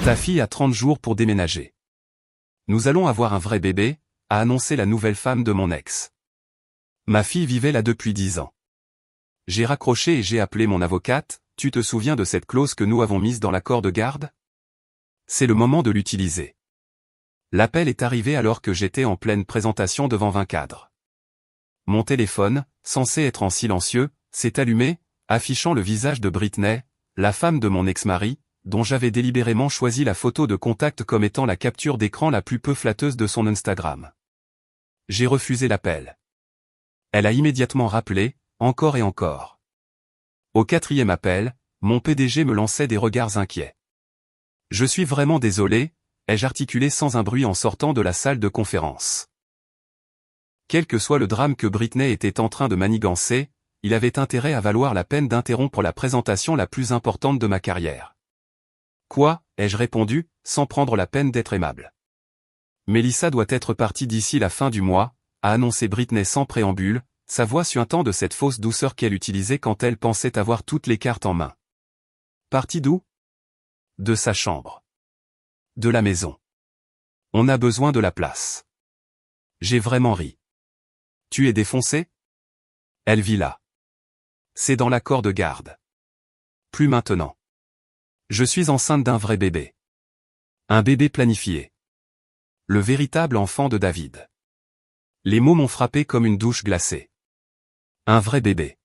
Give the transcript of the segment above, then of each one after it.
Ta fille a 30 jours pour déménager. Nous allons avoir un vrai bébé, a annoncé la nouvelle femme de mon ex. Ma fille vivait là depuis 10 ans. J'ai raccroché et j'ai appelé mon avocate. Tu te souviens de cette clause que nous avons mise dans l'accord de garde? C'est le moment de l'utiliser. L'appel est arrivé alors que j'étais en pleine présentation devant 20 cadres. Mon téléphone, censé être en silencieux, s'est allumé, affichant le visage de Britney, la femme de mon ex-mari, dont j'avais délibérément choisi la photo de contact comme étant la capture d'écran la plus peu flatteuse de son Instagram. J'ai refusé l'appel. Elle a immédiatement rappelé, encore et encore. Au 4e appel, mon PDG me lançait des regards inquiets. Je suis vraiment désolé, ai-je articulé sans un bruit en sortant de la salle de conférence. Quel que soit le drame que Britney était en train de manigancer, il avait intérêt à valoir la peine d'interrompre la présentation la plus importante de ma carrière. Quoi, ai-je répondu, sans prendre la peine d'être aimable. Mélissa doit être partie d'ici la fin du mois, a annoncé Britney sans préambule, sa voix suintant de cette fausse douceur qu'elle utilisait quand elle pensait avoir toutes les cartes en main. Partie d'où? De sa chambre. De la maison. On a besoin de la place. J'ai vraiment ri. Tu es défoncé? Elle vit là. C'est dans l'accord de garde. Plus maintenant. Je suis enceinte d'un vrai bébé. Un bébé planifié. Le véritable enfant de David. Les mots m'ont frappé comme une douche glacée. Un vrai bébé.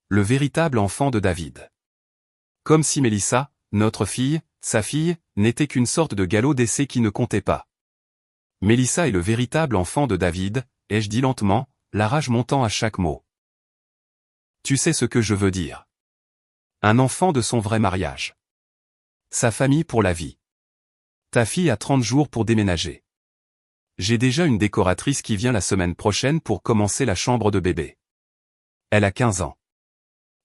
Le véritable enfant de David. Comme si Mélissa, notre fille, sa fille, n'était qu'une sorte de galop d'essai qui ne comptait pas. Mélissa est le véritable enfant de David, ai-je dit lentement, la rage montant à chaque mot. Tu sais ce que je veux dire. Un enfant de son vrai mariage. Sa famille pour la vie. Ta fille a 30 jours pour déménager. J'ai déjà une décoratrice qui vient la semaine prochaine pour commencer la chambre de bébé. Elle a 15 ans.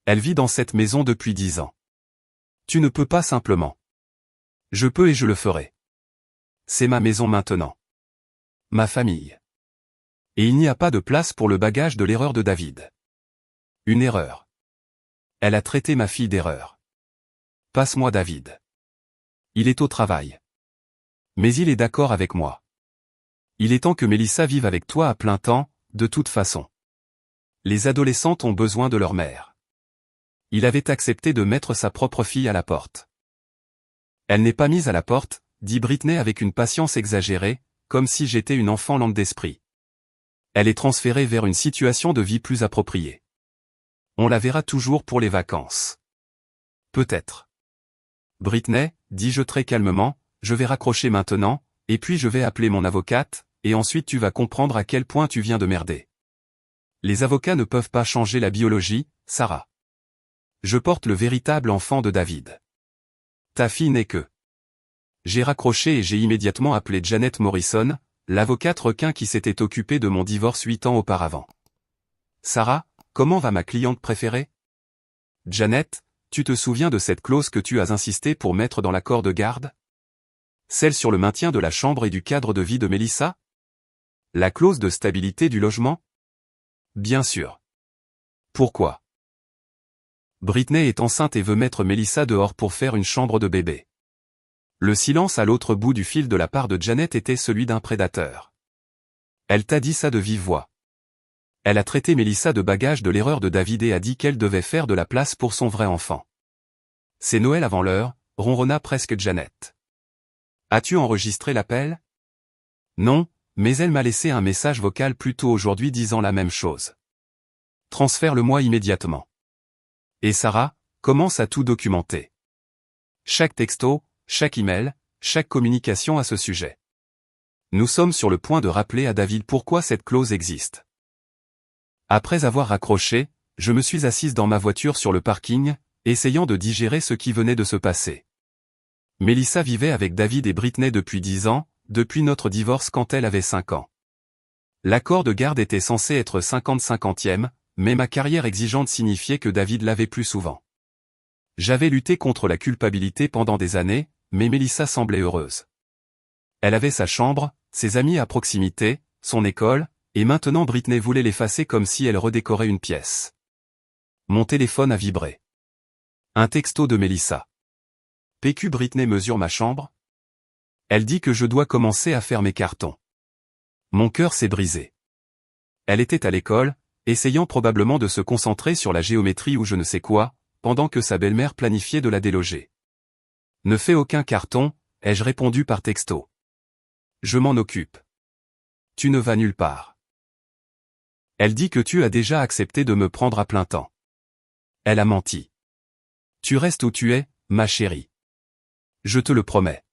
Elle vit dans cette maison depuis 10 ans. Tu ne peux pas simplement. Je peux et je le ferai. C'est ma maison maintenant. Ma famille. Et il n'y a pas de place pour le bagage de l'erreur de David. Une erreur. Elle a traité ma fille d'erreur. Passe-moi David. Il est au travail. Mais il est d'accord avec moi. Il est temps que Mélissa vive avec toi à plein temps, de toute façon. Les adolescentes ont besoin de leur mère. Il avait accepté de mettre sa propre fille à la porte. Elle n'est pas mise à la porte, dit Britney avec une patience exagérée, comme si j'étais une enfant lente d'esprit. Elle est transférée vers une situation de vie plus appropriée. On la verra toujours pour les vacances. Peut-être. Britney, dis-je très calmement, je vais raccrocher maintenant, et puis je vais appeler mon avocate, et ensuite tu vas comprendre à quel point tu viens de merder. Les avocats ne peuvent pas changer la biologie, Sarah. Je porte le véritable enfant de David. Ta fille n'est que. J'ai raccroché et j'ai immédiatement appelé Janet Morrison, l'avocate requin qui s'était occupée de mon divorce 8 ans auparavant. Sarah, comment va ma cliente préférée? Janet, tu te souviens de cette clause que tu as insisté pour mettre dans l'accord de garde? Celle sur le maintien de la chambre et du cadre de vie de Mélissa? La clause de stabilité du logement? Bien sûr. Pourquoi? Britney est enceinte et veut mettre Mélissa dehors pour faire une chambre de bébé. Le silence à l'autre bout du fil de la part de Janet était celui d'un prédateur. Elle t'a dit ça de vive voix. Elle a traité Mélissa de bagage de l'erreur de David et a dit qu'elle devait faire de la place pour son vrai enfant. C'est Noël avant l'heure, ronronna presque Janet. As-tu enregistré l'appel? Non, mais elle m'a laissé un message vocal plus tôt aujourd'hui disant la même chose. Transfère-le-moi immédiatement. Et Sarah, commence à tout documenter. Chaque texto, chaque email, chaque communication à ce sujet. Nous sommes sur le point de rappeler à David pourquoi cette clause existe. Après avoir raccroché, je me suis assise dans ma voiture sur le parking, essayant de digérer ce qui venait de se passer. Mélissa vivait avec David et Britney depuis 10 ans, depuis notre divorce quand elle avait 5 ans. L'accord de garde était censé être 50-50e, mais ma carrière exigeante signifiait que David l'avait plus souvent. J'avais lutté contre la culpabilité pendant des années, mais Mélissa semblait heureuse. Elle avait sa chambre, ses amis à proximité, son école, et maintenant Britney voulait l'effacer comme si elle redécorait une pièce. Mon téléphone a vibré. Un texto de Mélissa. PQ Britney mesure ma chambre? Elle dit que je dois commencer à faire mes cartons. Mon cœur s'est brisé. Elle était à l'école, essayant probablement de se concentrer sur la géométrie ou je ne sais quoi, pendant que sa belle-mère planifiait de la déloger. Ne fais aucun carton, ai-je répondu par texto. Je m'en occupe. Tu ne vas nulle part. Elle dit que tu as déjà accepté de me prendre à plein temps. Elle a menti. Tu restes où tu es, ma chérie. Je te le promets.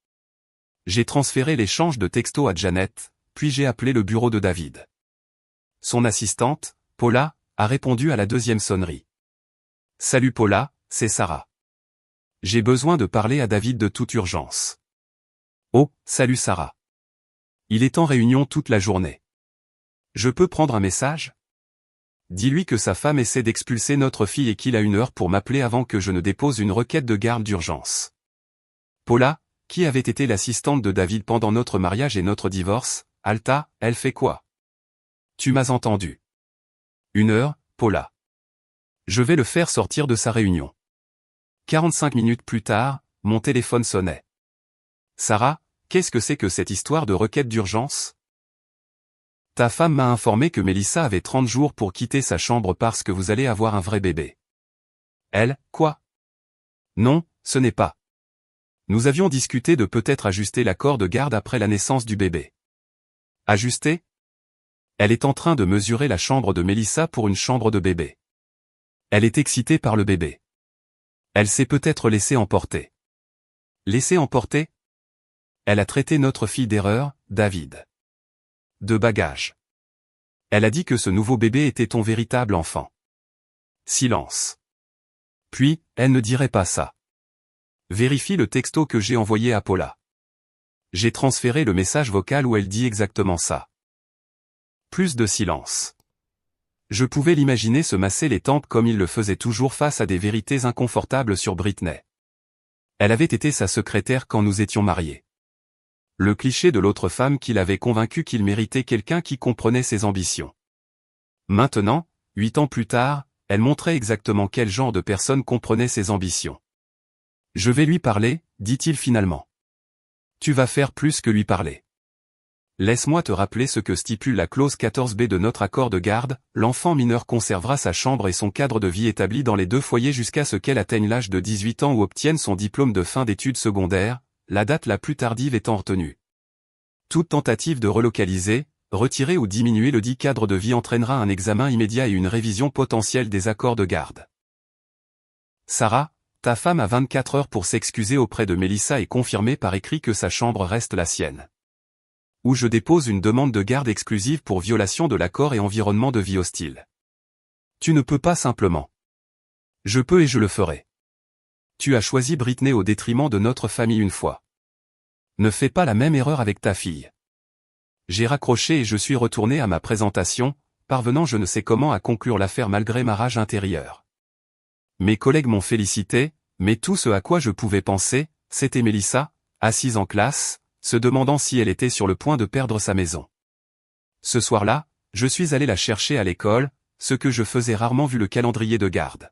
J'ai transféré l'échange de textos à Janet, puis j'ai appelé le bureau de David. Son assistante, Paula, a répondu à la deuxième sonnerie. Salut Paula, c'est Sarah. J'ai besoin de parler à David de toute urgence. Oh, salut Sarah. Il est en réunion toute la journée. Je peux prendre un message? Dis-lui que sa femme essaie d'expulser notre fille et qu'il a 1 heure pour m'appeler avant que je ne dépose une requête de garde d'urgence. Paula, qui avait été l'assistante de David pendant notre mariage et notre divorce, Alta, elle fait quoi? Tu m'as entendu. 1 heure, Paula. Je vais le faire sortir de sa réunion. 45 minutes plus tard, mon téléphone sonnait. Sarah, qu'est-ce que c'est que cette histoire de requête d'urgence? Ta femme m'a informé que Melissa avait 30 jours pour quitter sa chambre parce que vous allez avoir un vrai bébé. Elle, quoi? Non, ce n'est pas. Nous avions discuté de peut-être ajuster l'accord de garde après la naissance du bébé. Ajuster? Elle est en train de mesurer la chambre de Melissa pour une chambre de bébé. Elle est excitée par le bébé. Elle s'est peut-être laissée emporter. Laissée emporter? Elle a traité notre fille d'erreur, David. De bagage. Elle a dit que ce nouveau bébé était ton véritable enfant. Silence. Puis, elle ne dirait pas ça. Vérifie le texto que j'ai envoyé à Paula. J'ai transféré le message vocal où elle dit exactement ça. Plus de silence. Je pouvais l'imaginer se masser les tempes comme il le faisait toujours face à des vérités inconfortables sur Britney. Elle avait été sa secrétaire quand nous étions mariés. Le cliché de l'autre femme qui l'avait convaincu qu'il méritait quelqu'un qui comprenait ses ambitions. Maintenant, 8 ans plus tard, elle montrait exactement quel genre de personne comprenait ses ambitions. Je vais lui parler, dit-il finalement. Tu vas faire plus que lui parler. Laisse-moi te rappeler ce que stipule la clause 14b de notre accord de garde, l'enfant mineur conservera sa chambre et son cadre de vie établi dans les 2 foyers jusqu'à ce qu'elle atteigne l'âge de 18 ans ou obtienne son diplôme de fin d'études secondaires, la date la plus tardive étant retenue. Toute tentative de relocaliser, retirer ou diminuer le dit cadre de vie entraînera un examen immédiat et une révision potentielle des accords de garde. Sarah, ta femme a 24 heures pour s'excuser auprès de Melissa et confirmer par écrit que sa chambre reste la sienne. Ou je dépose une demande de garde exclusive pour violation de l'accord et environnement de vie hostile. Tu ne peux pas simplement. Je peux et je le ferai. Tu as choisi Britney au détriment de notre famille une fois. Ne fais pas la même erreur avec ta fille. J'ai raccroché et je suis retourné à ma présentation, parvenant je ne sais comment à conclure l'affaire malgré ma rage intérieure. Mes collègues m'ont félicité, mais tout ce à quoi je pouvais penser, c'était Melissa, assise en classe, se demandant si elle était sur le point de perdre sa maison. Ce soir-là, je suis allé la chercher à l'école, ce que je faisais rarement vu le calendrier de garde.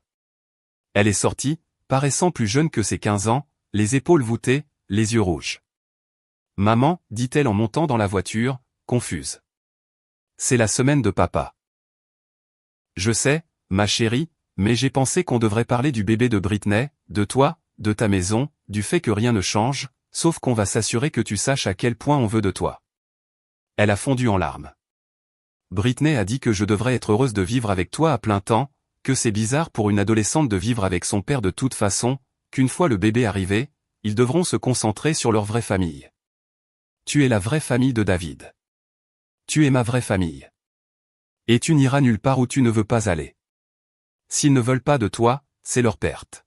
Elle est sortie, paraissant plus jeune que ses 15 ans, les épaules voûtées, les yeux rouges. Maman, dit-elle en montant dans la voiture, confuse. C'est la semaine de papa. Je sais, ma chérie, mais j'ai pensé qu'on devrait parler du bébé de Britney, de toi, de ta maison, du fait que rien ne change, sauf qu'on va s'assurer que tu saches à quel point on veut de toi. Elle a fondu en larmes. Britney a dit que je devrais être heureuse de vivre avec toi à plein temps, que c'est bizarre pour une adolescente de vivre avec son père de toute façon, qu'une fois le bébé arrivé, ils devront se concentrer sur leur vraie famille. Tu es la vraie famille de David. Tu es ma vraie famille. Et tu n'iras nulle part où tu ne veux pas aller. S'ils ne veulent pas de toi, c'est leur perte.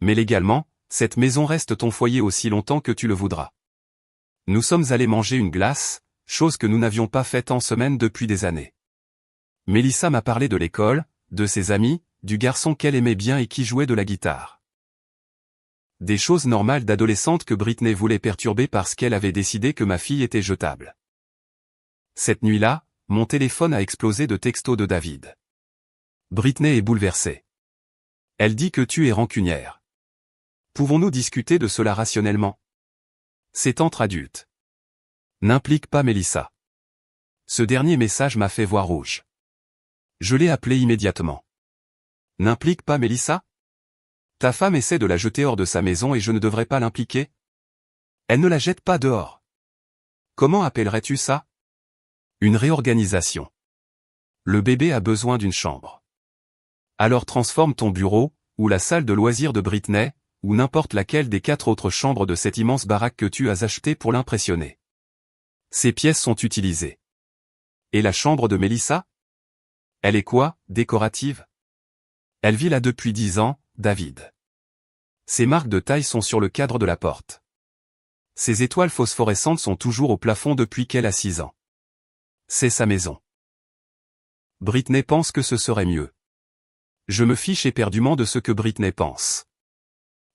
Mais légalement, cette maison reste ton foyer aussi longtemps que tu le voudras. Nous sommes allés manger une glace, chose que nous n'avions pas faite en semaine depuis des années. Melissa m'a parlé de l'école, de ses amis, du garçon qu'elle aimait bien et qui jouait de la guitare. Des choses normales d'adolescente que Britney voulait perturber parce qu'elle avait décidé que ma fille était jetable. Cette nuit-là, mon téléphone a explosé de textos de David. Britney est bouleversée. Elle dit que tu es rancunière. Pouvons-nous discuter de cela rationnellement? C'est entre adultes. N'implique pas Mélissa. Ce dernier message m'a fait voir rouge. Je l'ai appelé immédiatement. N'implique pas Mélissa? Ta femme essaie de la jeter hors de sa maison et je ne devrais pas l'impliquer? Elle ne la jette pas dehors. Comment appellerais-tu ça? Une réorganisation. Le bébé a besoin d'une chambre. Alors transforme ton bureau, ou la salle de loisirs de Britney, ou n'importe laquelle des 4 autres chambres de cette immense baraque que tu as achetée pour l'impressionner. Ces pièces sont utilisées. Et la chambre de Mélissa? Elle est quoi, décorative? Elle vit là depuis 10 ans, David. Ces marques de taille sont sur le cadre de la porte. Ces étoiles phosphorescentes sont toujours au plafond depuis qu'elle a 6 ans. C'est sa maison. Britney pense que ce serait mieux. Je me fiche éperdument de ce que Britney pense.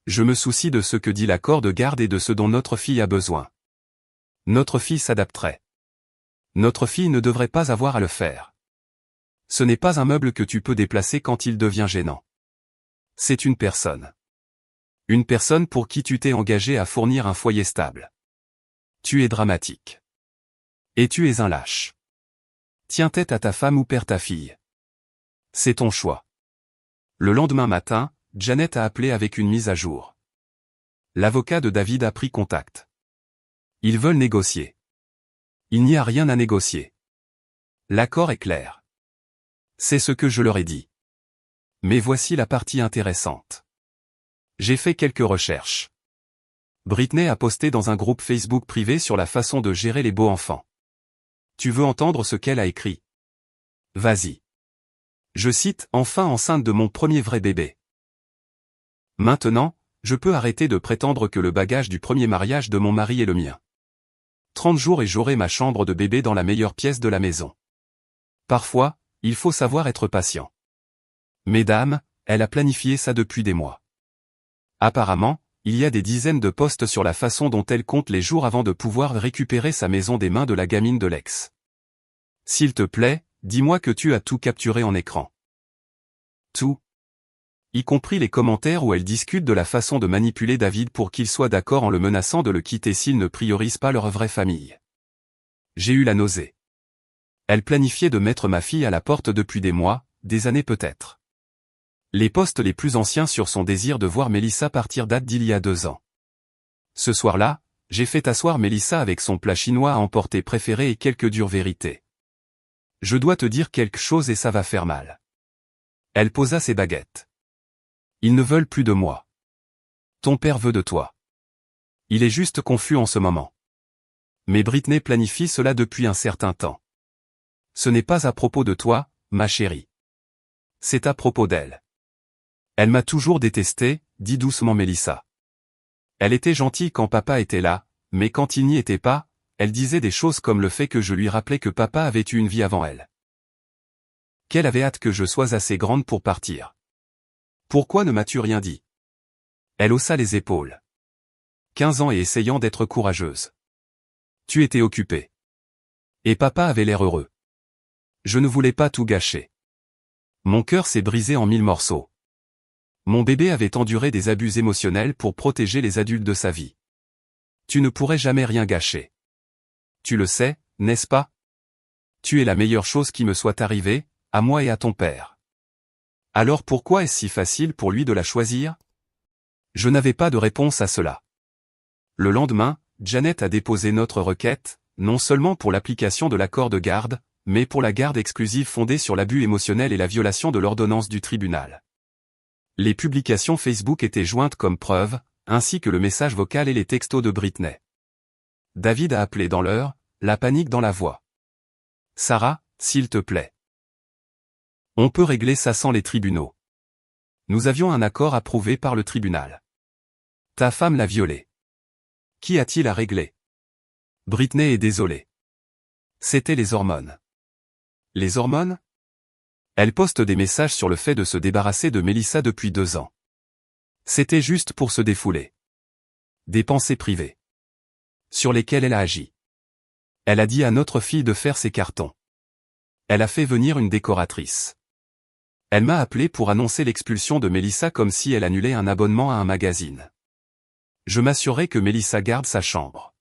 Je me soucie de ce que dit l'accord de garde et de ce dont notre fille a besoin. Notre fille s'adapterait. Notre fille ne devrait pas avoir à le faire. Ce n'est pas un meuble que tu peux déplacer quand il devient gênant. C'est une personne. Une personne pour qui tu t'es engagé à fournir un foyer stable. Tu es dramatique. Et tu es un lâche. Tiens tête à ta femme ou perds ta fille. C'est ton choix. Le lendemain matin, Janet a appelé avec une mise à jour. L'avocat de David a pris contact. Ils veulent négocier. Il n'y a rien à négocier. L'accord est clair. C'est ce que je leur ai dit. Mais voici la partie intéressante. J'ai fait quelques recherches. Britney a posté dans un groupe Facebook privé sur la façon de gérer les beaux enfants. Tu veux entendre ce qu'elle a écrit? Vas-y. Je cite, « Enfin enceinte de mon premier vrai bébé. Maintenant, je peux arrêter de prétendre que le bagage du premier mariage de mon mari est le mien. 30 jours et j'aurai ma chambre de bébé dans la meilleure pièce de la maison. Parfois, il faut savoir être patient. Mesdames, elle a planifié ça depuis des mois. Apparemment, il y a des dizaines de posts sur la façon dont elle compte les jours avant de pouvoir récupérer sa maison des mains de la gamine de l'ex. S'il te plaît, dis-moi que tu as tout capturé en écran. Tout. Y compris les commentaires où elle discute de la façon de manipuler David pour qu'il soit d'accord en le menaçant de le quitter s'il ne priorise pas leur vraie famille. J'ai eu la nausée. Elle planifiait de mettre ma fille à la porte depuis des mois, des années peut-être. Les posts les plus anciens sur son désir de voir Mélissa partir datent d'il y a 2 ans. Ce soir-là, j'ai fait asseoir Mélissa avec son plat chinois à emporter préféré et quelques dures vérités. Je dois te dire quelque chose et ça va faire mal. Elle posa ses baguettes. Ils ne veulent plus de moi. Ton père veut de toi. Il est juste confus en ce moment. Mais Britney planifie cela depuis un certain temps. Ce n'est pas à propos de toi, ma chérie. C'est à propos d'elle. Elle m'a toujours détesté, dit doucement Mélissa. Elle était gentille quand papa était là, mais quand il n'y était pas, elle disait des choses comme le fait que je lui rappelais que papa avait eu une vie avant elle. Qu'elle avait hâte que je sois assez grande pour partir. Pourquoi ne m'as-tu rien dit? Elle haussa les épaules. 15 ans et essayant d'être courageuse. Tu étais occupée. Et papa avait l'air heureux. Je ne voulais pas tout gâcher. Mon cœur s'est brisé en 1000 morceaux. Mon bébé avait enduré des abus émotionnels pour protéger les adultes de sa vie. Tu ne pourrais jamais rien gâcher. Tu le sais, n'est-ce pas? Tu es la meilleure chose qui me soit arrivée, à moi et à ton père. Alors pourquoi est-ce si facile pour lui de la choisir? Je n'avais pas de réponse à cela. Le lendemain, Janet a déposé notre requête, non seulement pour l'application de l'accord de garde, mais pour la garde exclusive fondée sur l'abus émotionnel et la violation de l'ordonnance du tribunal. Les publications Facebook étaient jointes comme preuve, ainsi que le message vocal et les textos de Britney. David a appelé dans l'heure, la panique dans la voix. Sarah, s'il te plaît. On peut régler ça sans les tribunaux. Nous avions un accord approuvé par le tribunal. Ta femme l'a violé. Qui a-t-il à régler? Britney est désolée. C'était les hormones. Les hormones? Elle poste des messages sur le fait de se débarrasser de Mélissa depuis 2 ans. C'était juste pour se défouler. Des pensées privées. Sur lesquelles elle a agi. Elle a dit à notre fille de faire ses cartons. Elle a fait venir une décoratrice. Elle m'a appelé pour annoncer l'expulsion de Mélissa comme si elle annulait un abonnement à un magazine. Je m'assurerai que Melissa garde sa chambre.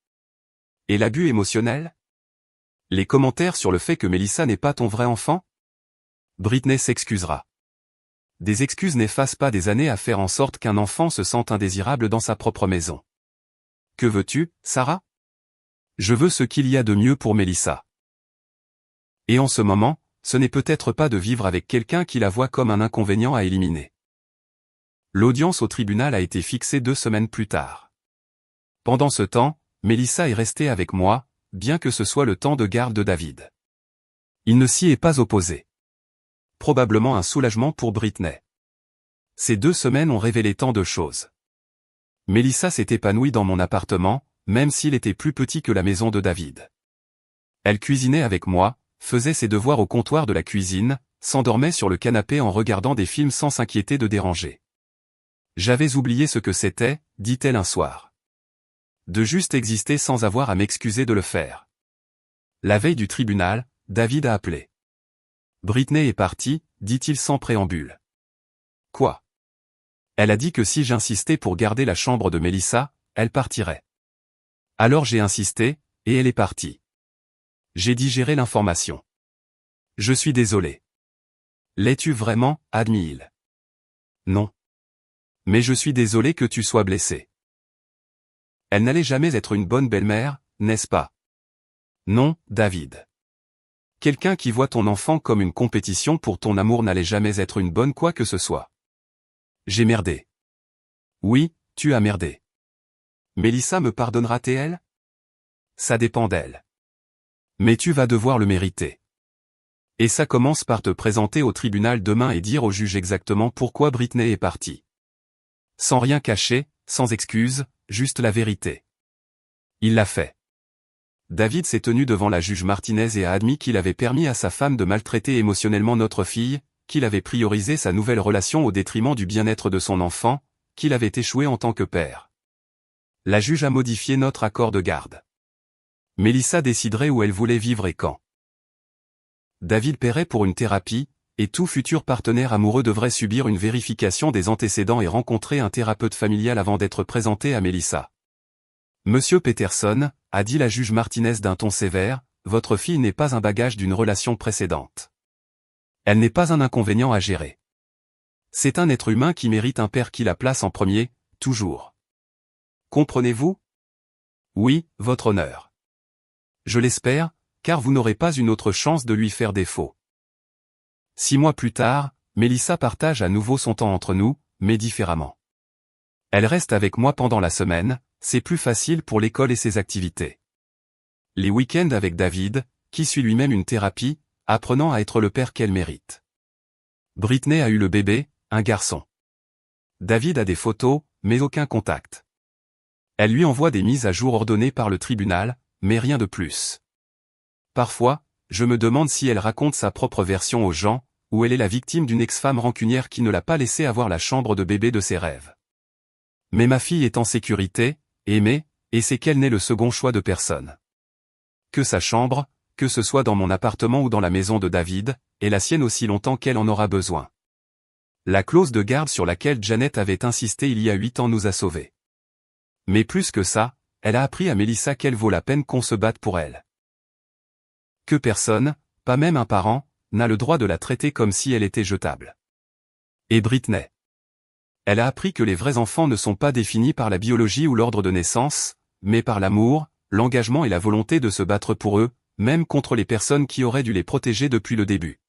Et l'abus émotionnel? Les commentaires sur le fait que Melissa n'est pas ton vrai enfant? Britney s'excusera. Des excuses n'effacent pas des années à faire en sorte qu'un enfant se sente indésirable dans sa propre maison. Que veux-tu, Sarah? Je veux ce qu'il y a de mieux pour Melissa. Et en ce moment, ce n'est peut-être pas de vivre avec quelqu'un qui la voit comme un inconvénient à éliminer. L'audience au tribunal a été fixée 2 semaines plus tard. Pendant ce temps, Melissa est restée avec moi, bien que ce soit le temps de garde de David. Il ne s'y est pas opposé. Probablement un soulagement pour Britney. Ces 2 semaines ont révélé tant de choses. Melissa s'est épanouie dans mon appartement, même s'il était plus petit que la maison de David. Elle cuisinait avec moi, faisait ses devoirs au comptoir de la cuisine, s'endormait sur le canapé en regardant des films sans s'inquiéter de déranger. J'avais oublié ce que c'était, dit-elle un soir. De juste exister sans avoir à m'excuser de le faire. La veille du tribunal, David a appelé. Britney est partie, dit-il sans préambule. Quoi? Elle a dit que si j'insistais pour garder la chambre de Melissa, elle partirait. Alors j'ai insisté, et elle est partie. J'ai digéré l'information. Je suis désolé. L'es-tu vraiment, admis-il? Non. Mais je suis désolé que tu sois blessé. Elle n'allait jamais être une bonne belle-mère, n'est-ce pas? Non, David. Quelqu'un qui voit ton enfant comme une compétition pour ton amour n'allait jamais être une bonne quoi que ce soit. J'ai merdé. Oui, tu as merdé. Melissa me pardonnera-t-elle? Ça dépend d'elle. Mais tu vas devoir le mériter. Et ça commence par te présenter au tribunal demain et dire au juge exactement pourquoi Britney est partie. Sans rien cacher, sans excuse, juste la vérité. Il l'a fait. David s'est tenu devant la juge Martinez et a admis qu'il avait permis à sa femme de maltraiter émotionnellement notre fille, qu'il avait priorisé sa nouvelle relation au détriment du bien-être de son enfant, qu'il avait échoué en tant que père. La juge a modifié notre accord de garde. Melissa déciderait où elle voulait vivre et quand. David paierait pour une thérapie, et tout futur partenaire amoureux devrait subir une vérification des antécédents et rencontrer un thérapeute familial avant d'être présenté à Melissa. Monsieur Peterson, a dit la juge Martinez d'un ton sévère, votre fille n'est pas un bagage d'une relation précédente. Elle n'est pas un inconvénient à gérer. C'est un être humain qui mérite un père qui la place en premier, toujours. Comprenez-vous? Oui, votre honneur. Je l'espère, car vous n'aurez pas une autre chance de lui faire défaut. 6 mois plus tard, Melissa partage à nouveau son temps entre nous, mais différemment. Elle reste avec moi pendant la semaine, c'est plus facile pour l'école et ses activités. Les week-ends avec David, qui suit lui-même une thérapie, apprenant à être le père qu'elle mérite. Britney a eu le bébé, un garçon. David a des photos, mais aucun contact. Elle lui envoie des mises à jour ordonnées par le tribunal, mais rien de plus. Parfois, je me demande si elle raconte sa propre version aux gens, ou elle est la victime d'une ex-femme rancunière qui ne l'a pas laissé avoir la chambre de bébé de ses rêves. Mais ma fille est en sécurité, aimée, et c'est qu'elle n'est le second choix de personne. Que sa chambre, que ce soit dans mon appartement ou dans la maison de David, est la sienne aussi longtemps qu'elle en aura besoin. La clause de garde sur laquelle Janet avait insisté il y a 8 ans nous a sauvés. Mais plus que ça, elle a appris à Melissa qu'elle vaut la peine qu'on se batte pour elle. Que personne, pas même un parent, n'a le droit de la traiter comme si elle était jetable. Et Britney. Elle a appris que les vrais enfants ne sont pas définis par la biologie ou l'ordre de naissance, mais par l'amour, l'engagement et la volonté de se battre pour eux, même contre les personnes qui auraient dû les protéger depuis le début.